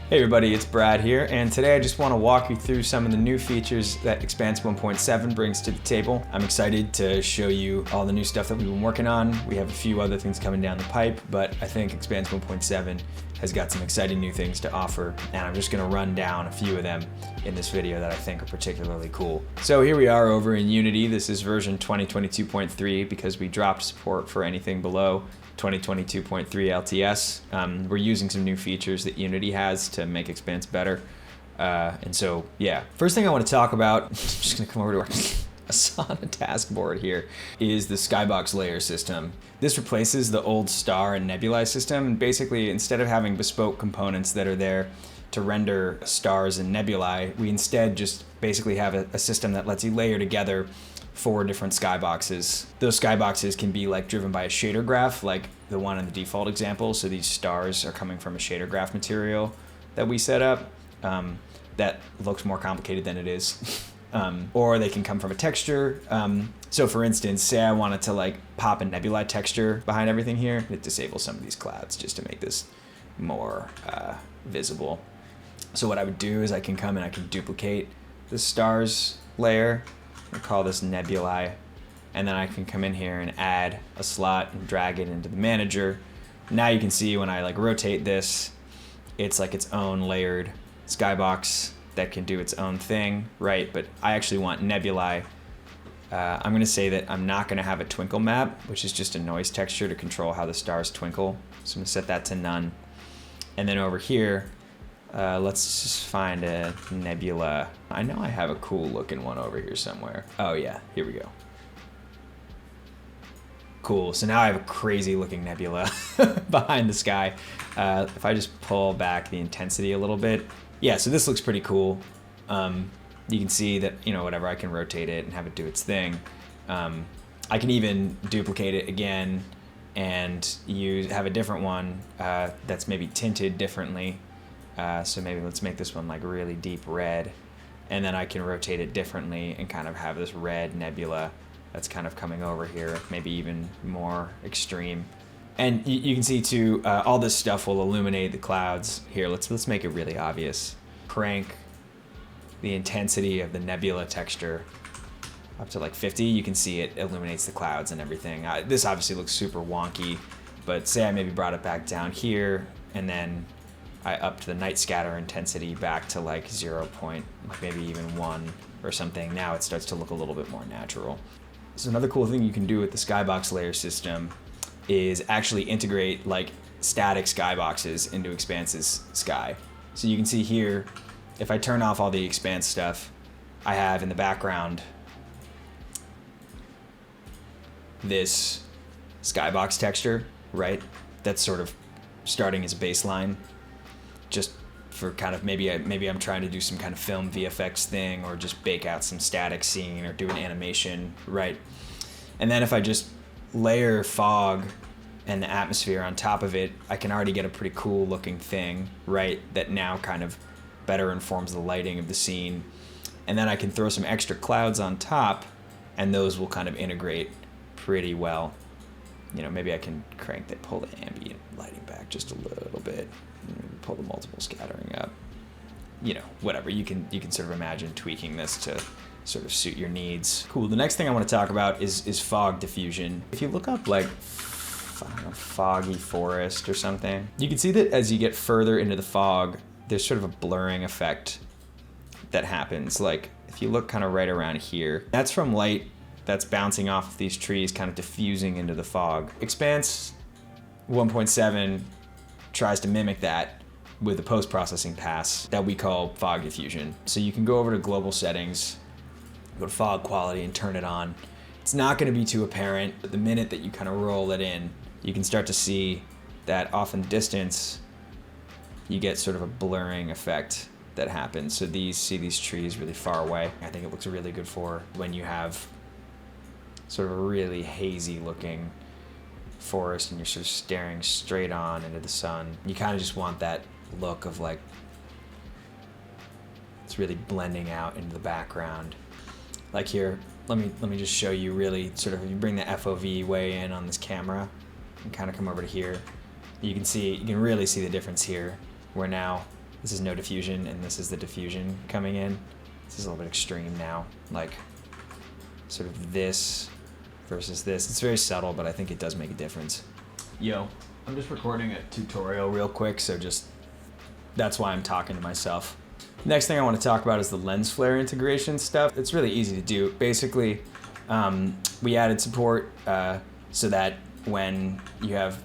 Hey everybody, it's Brad here, and today I just want to walk you through some of the new features that EXPANSE 1.7 brings to the table. I'm excited to show you all the new stuff that we've been working on. We have a few other things coming down the pipe, but I think EXPANSE 1.7 has got some exciting new things to offer, and I'm just going to run down a few of them in this video that I think are particularly cool. So here we are over in Unity. This is version 2022.3 because we dropped support for anything below 2022.3 LTS. We're using some new features that Unity has to make EXPANSE better. And so, yeah. First thing I want to talk about, I'm just going to come over to our Asana taskboard here, is the Skybox Layer system. This replaces the old star and nebulae system. And basically, instead of having bespoke components that are there to render stars and nebulae, we instead just basically have a system that lets you layer together 4 different skyboxes. Those skyboxes can be like driven by a shader graph, like the one in the default example. So these stars are coming from a shader graph material that we set up that looks more complicated than it is. Or they can come from a texture. So for instance, say I wanted to like pop a nebulae texture behind everything here, it disables some of these clouds just to make this more visible. So what I would do is I can come and I can duplicate the stars layer. I call this nebulae, and then I can come in here and add a slot and drag it into the manager. Now you can see when I like rotate this, it's like its own layered skybox that can do its own thing, right? But I actually want nebulae. I'm gonna say that I'm not gonna have a twinkle map, which is just a noise texture to control how the stars twinkle. So I'm gonna set that to none. And then over here, let's just find a nebula. I know I have a cool looking one over here somewhere. Oh yeah, here we go. Cool, so now I have a crazy looking nebula behind the sky. If I just pull back the intensity a little bit, yeah, so this looks pretty cool. You can see that, you know, whatever, I can rotate it and have it do its thing. I can even duplicate it again and have a different one that's maybe tinted differently. So maybe let's make this one like really deep red, and then I can rotate it differently and kind of have this red nebula that's kind of coming over here, maybe even more extreme. And you can see too, all this stuff will illuminate the clouds. Here, let's make it really obvious. Crank the intensity of the nebula texture up to like 50. You can see it illuminates the clouds and everything. This obviously looks super wonky, but say I maybe brought it back down here, and then I upped the night scatter intensity back to like 0. Maybe even 1 or something. Now it starts to look a little bit more natural. So another cool thing you can do with the Skybox Layer system is actually integrate like static skyboxes into EXPANSE's sky. So you can see here, if I turn off all the EXPANSE stuff, I have in the background this skybox texture, right? That's sort of starting as a baseline, just for kind of maybe I'm trying to do some kind of film VFX thing, or just bake out some static scene or do an animation, right? And then if I just layer fog and the atmosphere on top of it, I can already get a pretty cool looking thing, right? That now kind of better informs the lighting of the scene. And then I can throw some extra clouds on top, and those will kind of integrate pretty well. You know, maybe I can pull the ambient lighting back just a little bit, pull the multiple scattering up. You know, whatever. You can sort of imagine tweaking this to sort of suit your needs. Cool. The next thing I want to talk about is fog diffusion. If you look up like, I don't know, foggy forest or something, you can see that as you get further into the fog, there's sort of a blurring effect that happens. Like if you look kind of right around here, that's from light that's bouncing off of these trees, kind of diffusing into the fog. EXPANSE 1.7 tries to mimic that with a post-processing pass that we call fog diffusion. So you can go over to global settings, go to fog quality and turn it on. It's not going to be too apparent, but the minute that you kind of roll it in, you can start to see that off in the distance, you get sort of a blurring effect that happens. So see these trees really far away. I think it looks really good for when you have sort of a really hazy looking forest and you're sort of staring straight on into the sun. You kind of just want that look of like, it's really blending out into the background. Like here, let me just show you really sort of, you bring the FOV way in on this camera and kind of come over to here. You can really see the difference here, where now This is no diffusion, and this is the diffusion coming in. This is a little bit extreme now, like sort of this versus this. It's very subtle, but I think it does make a difference. Yo, I'm just recording a tutorial real quick, so just, that's why I'm talking to myself. Next thing I want to talk about is the lens flare integration stuff. It's really easy to do. Basically, we added support so that when you have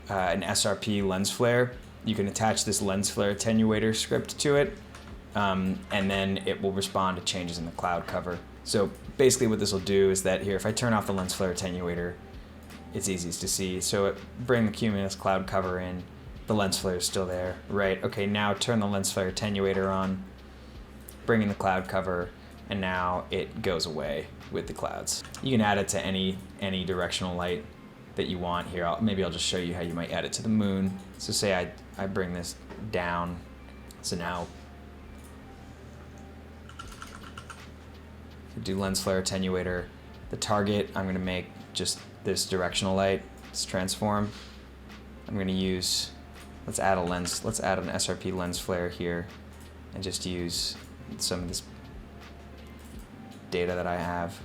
an SRP lens flare, you can attach this lens flare attenuator script to it, and then it will respond to changes in the cloud cover. So basically what this will do is that here, if I turn off the lens flare attenuator, it's easiest to see. So bring the cumulus cloud cover in, the lens flare is still there, right? Okay, now turn the lens flare attenuator on, bring in the cloud cover, and now it goes away with the clouds. You can add it to any directional light that you want here. Maybe I'll just show you how you might add it to the moon. So say I bring this down, so now do lens flare attenuator. The target, I'm gonna make just this directional light, this transform. I'm gonna use, let's add an SRP lens flare here and just use some of this data that I have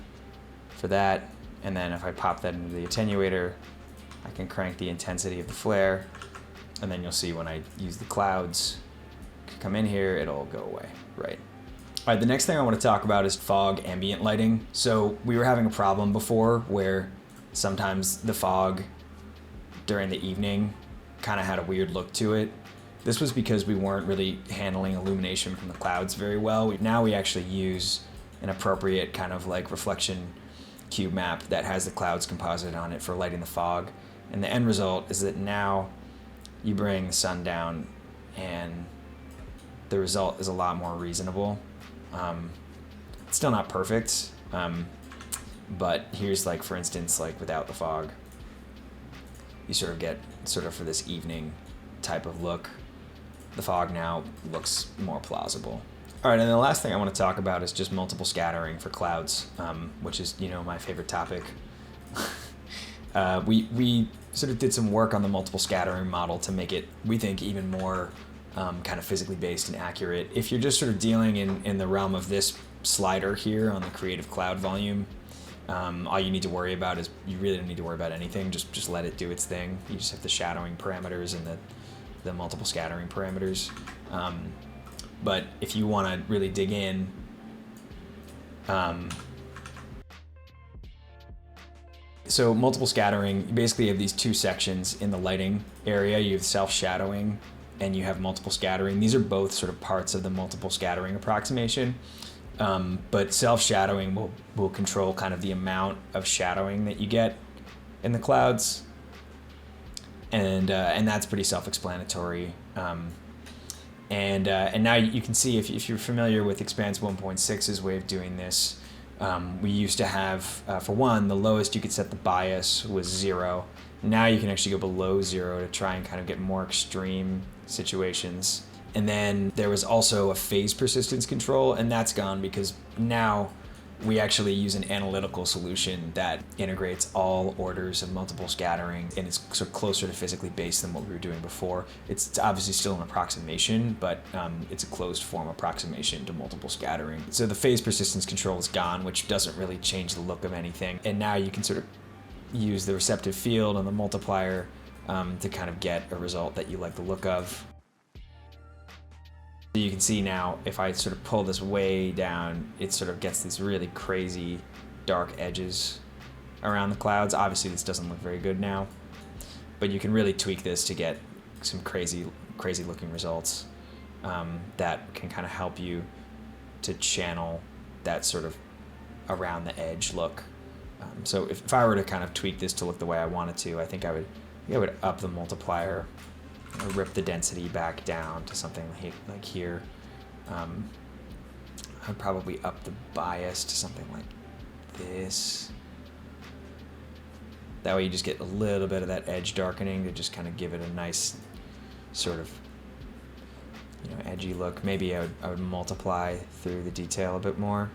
for that. And then if I pop that into the attenuator, I can crank the intensity of the flare, and then you'll see when I use the clouds, come in here, it'll go away, right? All right, the next thing I want to talk about is fog ambient lighting. So we were having a problem before where sometimes the fog during the evening kind of had a weird look to it. This was because we weren't really handling illumination from the clouds very well. Now we actually use an appropriate kind of like reflection cube map that has the clouds composited on it for lighting the fog. And the end result is that now you bring the sun down and the result is a lot more reasonable. It's still not perfect, but here's like, for instance, like without the fog, you sort of get sort of for this evening type of look. The fog now looks more plausible. All right, and the last thing I want to talk about is just multiple scattering for clouds, which is, you know, my favorite topic. We sort of did some work on the multiple scattering model to make it, we think, even more kind of physically based and accurate. If you're just sort of dealing in the realm of this slider here on the creative cloud volume, all you need to worry about is, you really don't need to worry about anything, just let it do its thing. You just have the shadowing parameters and the multiple scattering parameters. But if you want to really dig in, so multiple scattering, you basically have these two sections in the lighting area. You have self-shadowing and you have multiple scattering. These are both sort of parts of the multiple scattering approximation. But self-shadowing will control kind of the amount of shadowing that you get in the clouds. And that's pretty self-explanatory. And now you can see, if you're familiar with EXPANSE 1.6's way of doing this, we used to have, for one, the lowest you could set the bias was 0. Now you can actually go below 0 to try and kind of get more extreme situations. And then there was also a phase persistence control, and that's gone because now we actually use an analytical solution that integrates all orders of multiple scattering, and it's sort of closer to physically based than what we were doing before. It's obviously still an approximation, but it's a closed form approximation to multiple scattering. So the phase persistence control is gone, which doesn't really change the look of anything. And now you can sort of use the receptive field and the multiplier to kind of get a result that you like the look of. You can see now, if I sort of pull this way down, it sort of gets these really crazy dark edges around the clouds. Obviously this doesn't look very good now, but you can really tweak this to get some crazy looking results that can kind of help you to channel that sort of around the edge look. So if I were to kind of tweak this to look the way I want it to, I think I would up the multiplier, rip the density back down to something like here. I'd probably up the bias to something like this. That way you just get a little bit of that edge darkening to just kind of give it a nice sort of, you know, edgy look. Maybe I would multiply through the detail a bit more,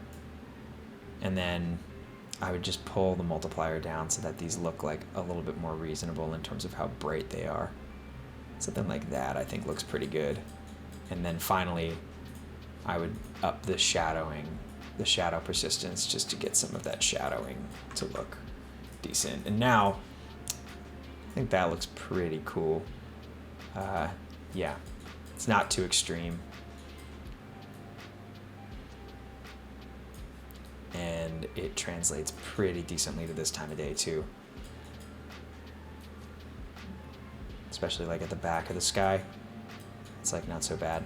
and then I would just pull the multiplier down so that these look like a little bit more reasonable in terms of how bright they are. Something like that I think looks pretty good. And then finally, I would up the shadowing, the shadow persistence, just to get some of that shadowing to look decent. And now, I think that looks pretty cool. Yeah, it's not too extreme. And it translates pretty decently to this time of day too. Especially like at the back of the sky. It's like not so bad.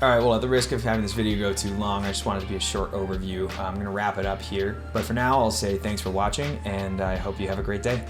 All right, well, at the risk of having this video go too long, I just wanted to be a short overview. I'm gonna wrap it up here. But for now, I'll say thanks for watching, and I hope you have a great day.